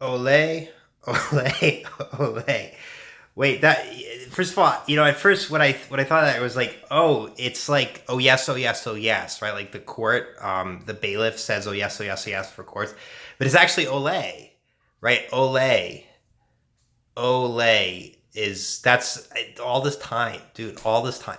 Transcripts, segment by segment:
Ole, ole, ole. Wait, that first of all, at first what I thought that it was like, oh, it's like, oh yes, oh yes, oh yes, right? Like the court, the bailiff says, oh yes, oh yes for courts, but it's actually ole, right? Ole is that's all this time, dude. All this time.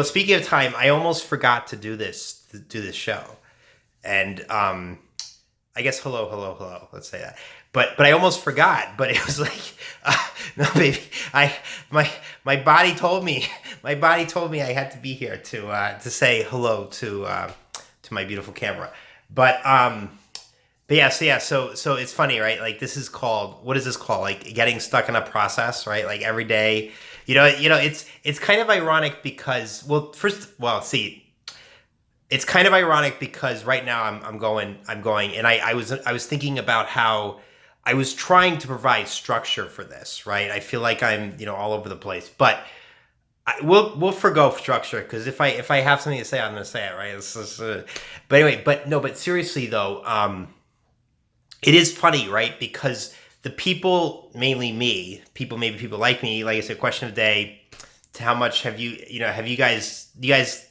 Speaking of time, I almost forgot to do this show, and I guess hello, hello, hello. Let's say that. But I almost forgot. But it was like, no, baby. I my my body told me I had to be here to say hello to my beautiful camera. But so it's funny, right? Like this is called, what is this called? Like getting stuck in a process, right? Like every day, it's kind of ironic because, see, it's kind of ironic because right now I'm going, and I was thinking about how I was trying to provide structure for this, right? I feel like I'm all over the place, but we'll forgo structure because if I have something to say, I'm going to say it, right? But anyway, but seriously though, it is funny, right? Because the people, mainly me, maybe people like me, like I said, question of the day, to how much have have you guys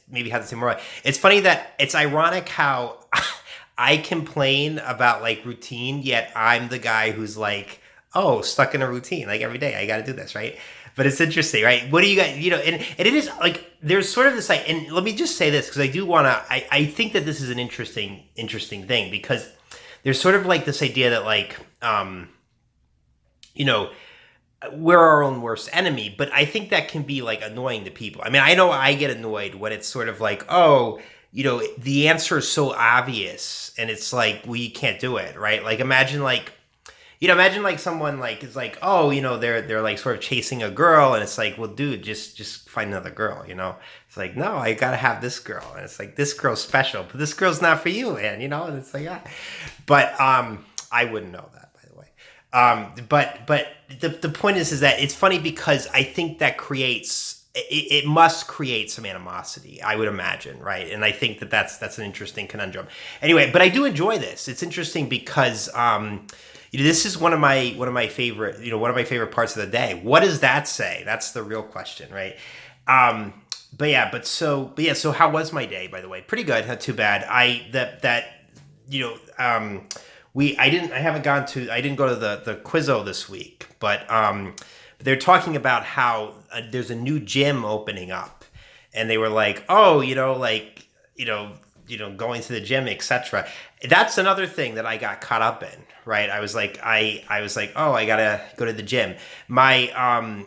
maybe had the same role? It's funny that it's ironic how I complain about like routine, yet I'm the guy who's like, oh, stuck in a routine. Like every day I got to do this, right? But it's interesting, right? What do you guys, and it is like, there's sort of this like, and let me just say this because I do want to, I think that this is an interesting thing because there's sort of like this idea that like, you know, we're our own worst enemy, but I think that can be like annoying to people. I mean, I know I get annoyed when it's sort of like, oh, the answer is so obvious and it's like, well, you can't do it, right? Like imagine like someone like is like, oh, they're like sort of chasing a girl and it's like, well, dude, just find another girl, It's like, no, I gotta have this girl. And it's like, this girl's special, but this girl's not for you, man, and it's like, ah. But I wouldn't know that, by the way. But the point is that it's funny because I think that it must create some animosity, I would imagine, right? And I think that's an interesting conundrum. Anyway, but I do enjoy this. It's interesting because this is one of my favorite parts of the day. What does that say? That's the real question, right? So how was my day, by the way? Pretty good, not too bad. I didn't go to the Quizzo this week, but they're talking about how there's a new gym opening up, and they were like, oh, going to the gym, etc. That's another thing that I got caught up in, right? I was like, oh, I gotta go to the gym. My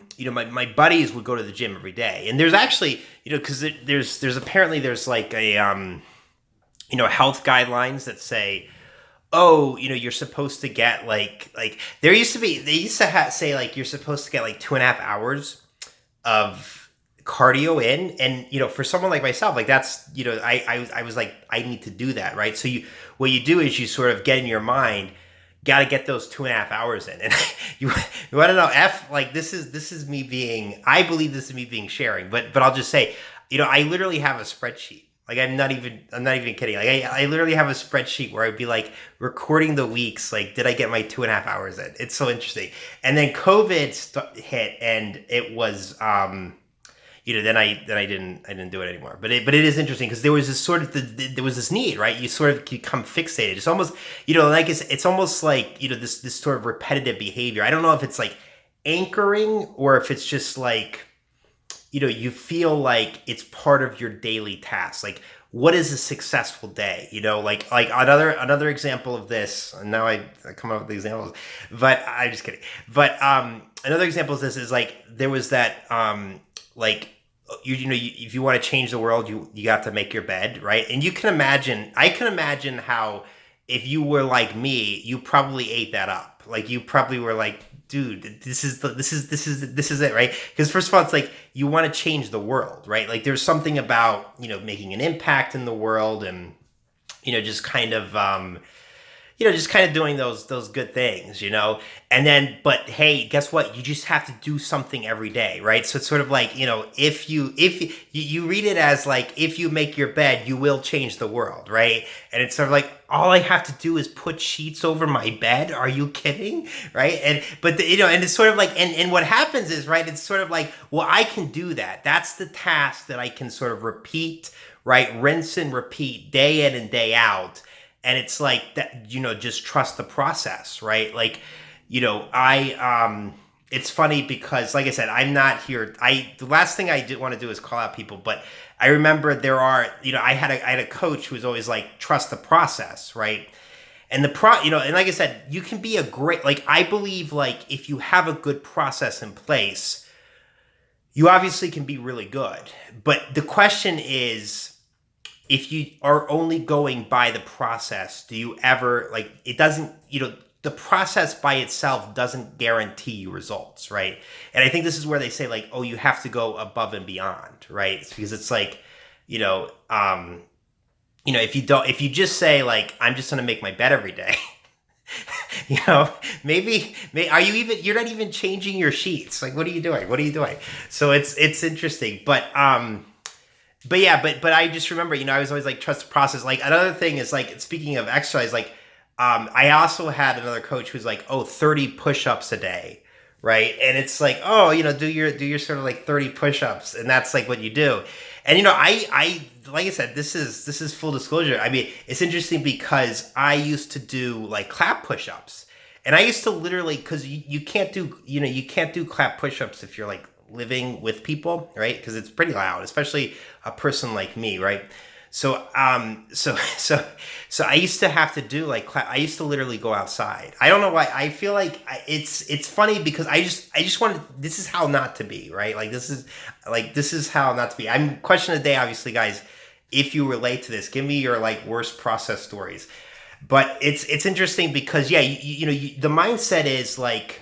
buddies would go to the gym every day, and there's actually, because there's apparently there's like a health guidelines that say, oh, you're supposed to get like they used to say like you're supposed to get like 2.5 hours of cardio in, and for someone like myself, like that's I was like, I need to do that, right? So what you do is you sort of get in your mind, got to get those 2.5 hours in, and you want to know, like this is me being, I believe this is me being sharing, but I'll just say, I literally have a spreadsheet. Like I'm not even kidding. Like I literally have a spreadsheet where I'd be like recording the weeks. Like, did I get my 2.5 hours in? It's so interesting. And then COVID hit, and it was then I didn't do it anymore. But it is interesting because there was this sort of there was this need, right? You sort of become fixated. It's almost like it's almost like this sort of repetitive behavior. I don't know if it's like anchoring or if it's just like you feel like it's part of your daily tasks. Like, what is a successful day? Like another example of this. And now I come up with the examples, but I'm just kidding. But another example of this is like there was that like if you want to change the world, you have to make your bed, right? And I can imagine how if you were like me, you probably ate that up. Like you probably were like, dude, this is it, right? Because first of all, it's like you want to change the world, right? Like there's something about making an impact in the world, and just kind of just kind of doing those good things, and then, but hey, guess what? You just have to do something every day, right? So it's sort of like, if you read it as like, if you make your bed, you will change the world, right? And it's sort of like, all I have to do is put sheets over my bed. Are you kidding? Right? And it's sort of like, and what happens is, right, it's sort of like, well, I can do that. That's the task that I can sort of repeat, right? Rinse and repeat day in and day out. And it's like that, just trust the process, right? Like, it's funny because, like I said, I'm not here. The last thing I did want to do is call out people, but I remember I had a coach who was always like, trust the process, right? And and like I said, you can be like, I believe, like, if you have a good process in place, you obviously can be really good. But the question is, if you are only going by the process, do you ever, like, it doesn't, the process by itself doesn't guarantee you results, right? And I think this is where they say, like, oh, you have to go above and beyond, right? It's because it's like, if you just say, like, I'm just going to make my bed every day, maybe you're not even changing your sheets. Like, what are you doing? So it's interesting, but yeah, but I just remember, I was always like, trust the process. Like, another thing is, like, speaking of exercise, like, I also had another coach who's like, oh, 30 push-ups a day, right? And it's like, oh, do your sort of like 30 push-ups, and that's like what you do. And I like I said, this is full disclosure. I mean, it's interesting because I used to do like clap push-ups, and I used to literally, because you can't do clap push-ups if you're like living with people, right? Because it's pretty loud, especially a person like me, right? So I used to have to do like, I used to literally go outside. I don't know why. I feel like it's funny because I just wanted, this is how not to be, right? Like, this is how not to be. I'm question of the day, obviously, guys. If you relate to this, give me your like worst process stories. But it's interesting because, yeah, the mindset is like,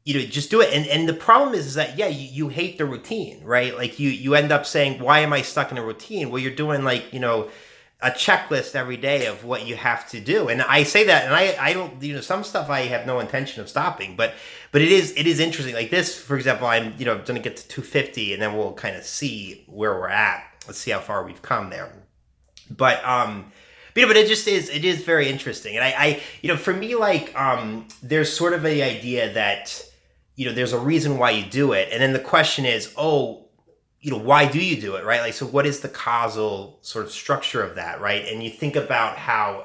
just do it. And the problem is that, yeah, you hate the routine, right? Like, you end up saying, why am I stuck in a routine? Well, you're doing like, a checklist every day of what you have to do. And I say that, and I don't, some stuff I have no intention of stopping, but it is interesting. Like this, for example, I'm, going to get to 250, and then we'll kind of see where we're at. Let's see how far we've come there. But it is very interesting. And I for me, like, there's sort of an idea that, there's a reason why you do it. And then the question is, why do you do it, right? Like, so what is the causal sort of structure of that, right? And you think about how,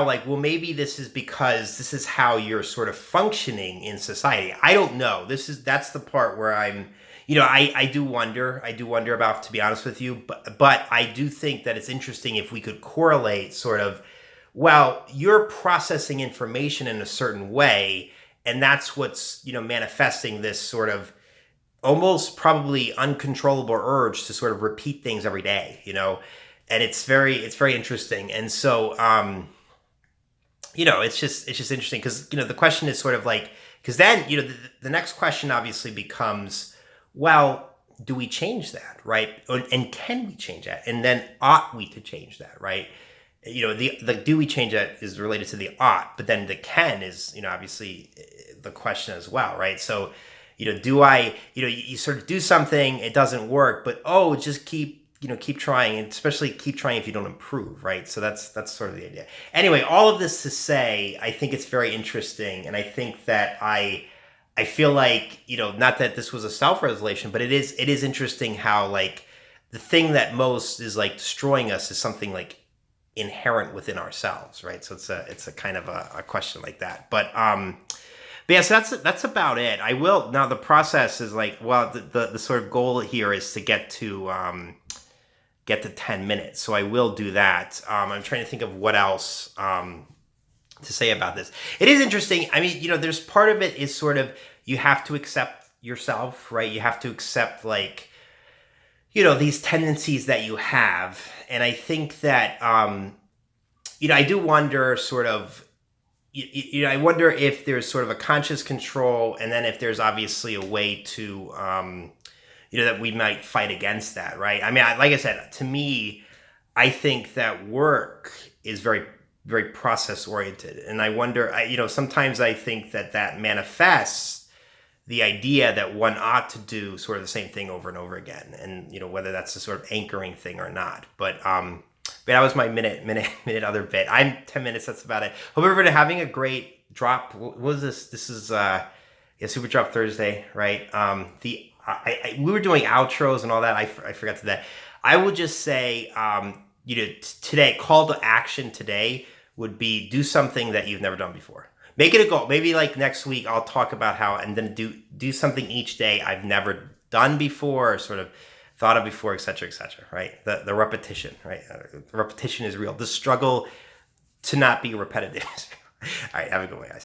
like, well, maybe this is because this is how you're sort of functioning in society. I don't know. That's the part where I'm, I do wonder about, to be honest with you, but I do think that it's interesting if we could correlate sort of, well, you're processing information in a certain way, and that's what's, manifesting this sort of almost probably uncontrollable urge to sort of repeat things every day, and it's very interesting. And so, it's just interesting because, the question is sort of like, because then, the next question obviously becomes, well, do we change that, right? And can we change that? And then ought we to change that, right? The do we change that is related to the ought, but then the can is, obviously the question as well, right? So, do I, you sort of do something, it doesn't work, but, just keep trying, and especially keep trying if you don't improve, right? So that's sort of the idea. Anyway, all of this to say, I think it's very interesting, and I think that I feel like, not that this was a self-revelation, but it is interesting how, like, the thing that most is like destroying us is something like inherent within ourselves, right? So it's a kind of a question like that. But yeah, so that's about it. I will now. The process is like, well, the sort of goal here is to get to 10 minutes. So I will do that. I'm trying to think of what else to say about this. It is interesting. I mean, there's part of it is sort of, you have to accept yourself, right? You have to accept, like, these tendencies that you have. And I think that, I do wonder sort of, I wonder if there's sort of a conscious control, and then if there's obviously a way to, that we might fight against that, right? I mean, like I said, to me, I think that work is very very process oriented. And I wonder, sometimes I think that manifests the idea that one ought to do sort of the same thing over and over again, and whether that's a sort of anchoring thing or not. But that was my minute other bit. I'm 10 minutes. That's about it. Hope everybody having a great drop. What was this? This is Super Drop Thursday, right? We were doing outros and all that. I forgot to that. I will just say, today, call to action today would be do something that you've never done before. Make it a goal. Maybe like next week I'll talk about how, and then do something each day I've never done before, or sort of thought of before, et cetera, right? The repetition, right? The repetition is real. The struggle to not be repetitive. All right, have a good one, guys.